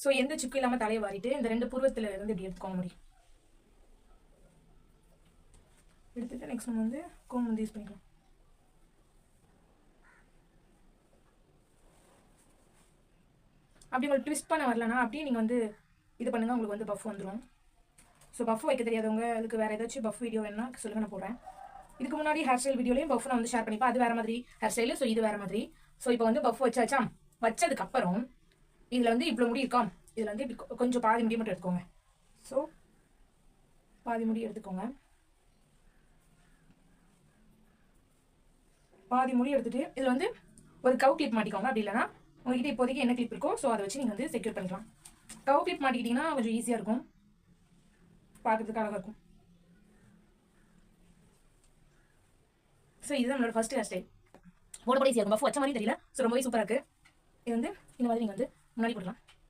So எந்த சிக்கும் இல்லாமல் தலையை வாரிட்டு இந்த 2 புருவத்தில் இருந்து இப்படி எடுத்துக்கோங்க முடியும். எடுத்துட்டு நெக்ஸ்ட் நம்ம வந்து கோம் வந்து யூஸ் பண்ணிக்கலாம். அப்படி உங்களுக்கு ட்விஸ்ட் பண்ண வரலன்னா அப்படியே நீங்கள் வந்து இது பண்ணுங்கள், உங்களுக்கு வந்து பஃப் வந்துடும். ஸோ பஃப் வைக்க தெரியாதவங்க அதுக்கு வேறு ஏதாச்சும் பஃப் வீடியோ வேணுன்னா சொல்லுங்கள், நான் போடுறேன். இதுக்கு முன்னாடி ஹேர் ஸ்டைல் வீடியோலையும் பஃப் நான் வந்து ஷேர் பண்ணிப்பேன். அது வேறு மாதிரி ஹேர் ஸ்டைலு, ஸோ இது வேறு மாதிரி. ஸோ இப்போ வந்து பஃப் வச்சாச்சா, வச்சதுக்கப்புறம் இதில் வந்து இவ்வளோ முடி இருக்கா, இதில் வந்து இப்படி கொஞ்சம் பாதி முடி மட்டும் எடுத்துக்கோங்க. ஸோ பாதி முடி எடுத்துக்கோங்க. பாதி முடி எடுத்துகிட்டு இதில் வந்து ஒரு கவ் கிளிப் மாட்டிக்கோங்க. அப்படி இல்லைனா உங்கள்கிட்ட இப்போதைக்கு என்ன கிளிப் இருக்கோ ஸோ அதை வச்சு நீங்கள் வந்து செக்யூர் பண்ணிக்கலாம். கவ் கிளிப் மாட்டிக்கிட்டிங்கன்னா கொஞ்சம் ஈஸியாக இருக்கும், பார்க்குறதுக்கு அழகாக இருக்கும். ஸோ இதுதான் நம்மளோட ஃபர்ஸ்ட் ஹேர் ஸ்டைல். போட ஈஸியாக இருக்கும், பஃப் வச்ச மாதிரி தெரியல. ஸோ ரொம்பவே சூப்பராக இருக்குது. இது வந்து இந்த மாதிரி நீங்கள் வந்து முன்னாடி போடலாம்.